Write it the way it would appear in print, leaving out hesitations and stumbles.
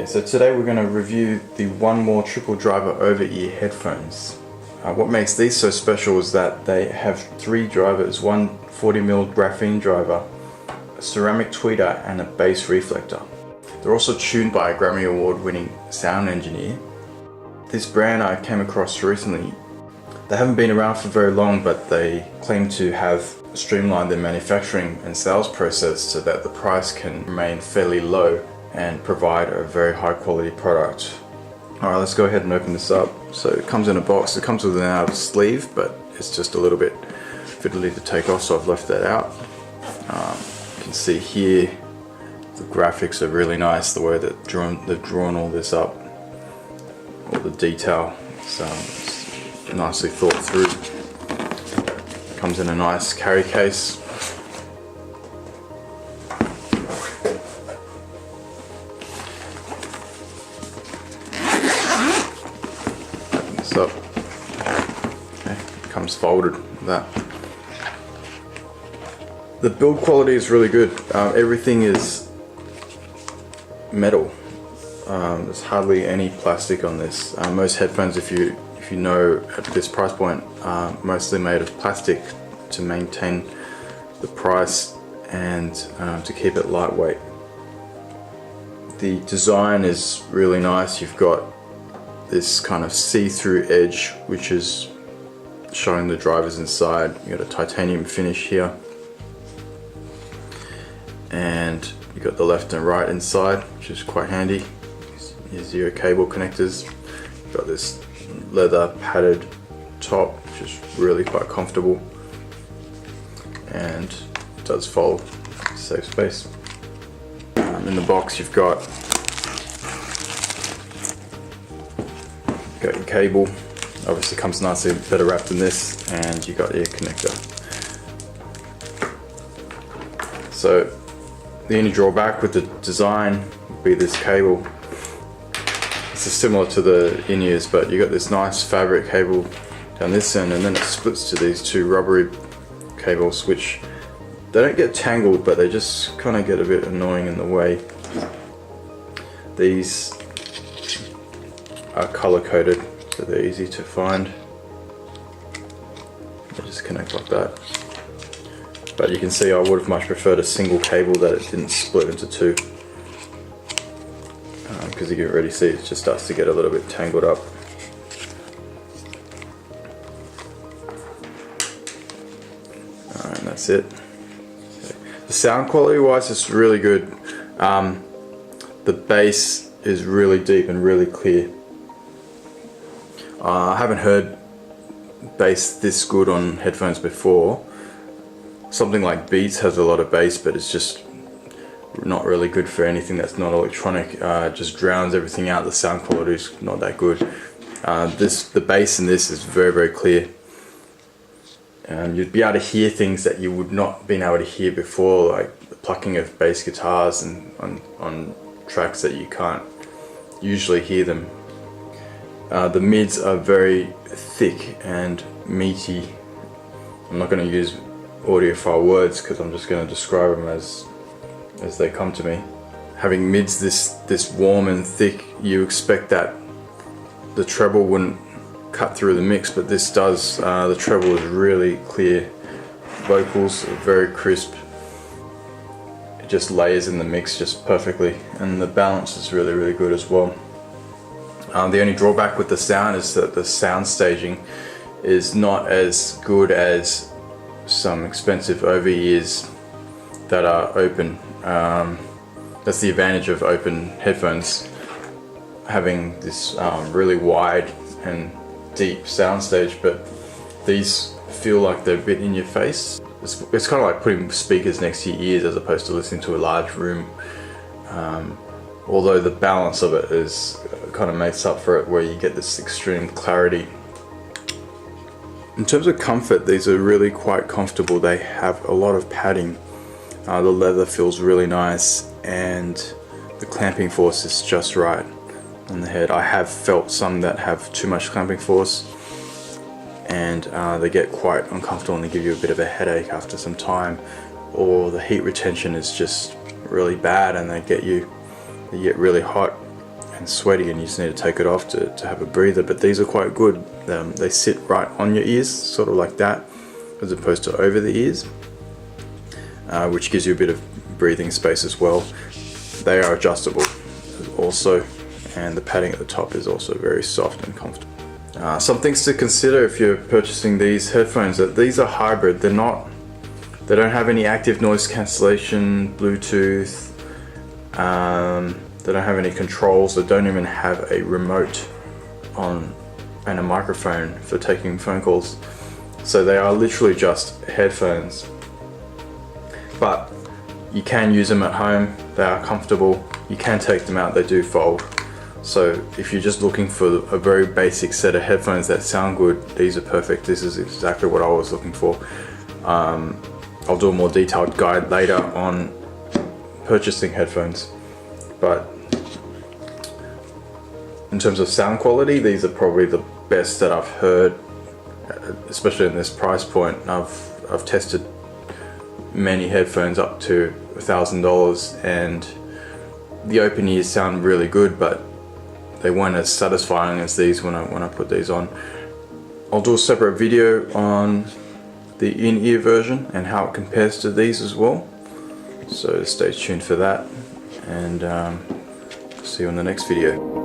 Okay, so today we're going to review the One More Triple Driver over-ear headphones. What makes these so special is that they have 3 drivers, one 40mm graphene driver, a ceramic tweeter and a bass reflector. They're also tuned by a Grammy Award winning sound engineer. This brand I came across recently. They haven't been around for very long, but they claim to have streamlined their manufacturing and sales process so that the price can remain fairly low and provide a very high quality product. Alright, let's go ahead and open this up. So it comes in a box. It comes with an outer sleeve, but it's just a little bit fiddly to take off, so I've left that out. You can see here the graphics are really nice, the way that they've drawn all this up. All the detail is nicely thought through. Comes in a nice carry case. Open this up. Okay, it comes folded like that. The build quality is really good. Everything is metal. There's hardly any plastic on this. Most headphones, if you know, at this price point, are mostly made of plastic to maintain the price and to keep it lightweight. The design is really nice. You've got this kind of see-through edge which is showing the drivers inside. You've got a titanium finish here, and you've got the left and right inside, which is quite handy. Here's your cable connectors. You've got this leather padded top, which is really quite comfortable, and it does fold, save space. In the box you've got your cable. Obviously comes nicely better wrapped than this, and you got your connector. So the only drawback with the design would be this cable. This is similar to the in-ears, but you got this nice fabric cable down this end, and then it splits to these 2 rubbery cables, which they don't get tangled, but they just kind of get a bit annoying in the way. These are color coded, so they're easy to find. They just connect like that. But you can see I would have much preferred a single cable that it didn't split into 2. Because you can already see it just starts to get a little bit tangled up. Alright, and that's it. Okay. The sound quality wise is really good. The bass is really deep and really clear. I haven't heard bass this good on headphones before. Something like Beats has a lot of bass, but it's just not really good for anything that's not electronic. It just drowns everything out. The sound quality is not that good. The bass in this is very, very clear. You'd be able to hear things that you would not been able to hear before, like the plucking of bass guitars and on tracks that you can't usually hear them. The mids are very thick and meaty. I'm not going to use audiophile words because I'm just going to describe them as they come to me. Having mids this warm and thick, you expect that the treble wouldn't cut through the mix, but this does. The treble is really clear. Vocals are very crisp. It just layers in the mix just perfectly, and the balance is really, really good as well. The only drawback with the sound is that the sound staging is not as good as some expensive over-ears that are open. That's the advantage of open headphones, having this really wide and deep soundstage, but these feel like they're a bit in your face. It's kind of like putting speakers next to your ears as opposed to listening to a large room. Although the balance of it is kind of makes up for it, where you get this extreme clarity. In terms of comfort, these are really quite comfortable. They have a lot of padding. The leather feels really nice, and the clamping force is just right on the head. I have felt some that have too much clamping force, and they get quite uncomfortable and they give you a bit of a headache after some time, or the heat retention is just really bad and they get really hot. and sweaty and you just need to take it off to have a breather. But these are quite good. They sit right on your ears, sort of like that, as opposed to over the ears, which gives you a bit of breathing space as well. They are adjustable also, and the padding at the top is also very soft and comfortable. Some things to consider if you're purchasing these headphones, that these are hybrid. They don't have any active noise cancellation, Bluetooth, they don't have any controls, they don't even have a remote on and a microphone for taking phone calls. So they are literally just headphones. But you can use them at home, they are comfortable, you can take them out, they do fold. So if you're just looking for a very basic set of headphones that sound good, these are perfect. This is exactly what I was looking for. I'll do a more detailed guide later on purchasing headphones, but in terms of sound quality, these are probably the best that I've heard, especially in this price point. I've tested many headphones up to $1,000 and the open ears sound really good, but they weren't as satisfying as these when I put these on. I'll do a separate video on the in-ear version and how it compares to these as well, so stay tuned for that, and see you in the next video.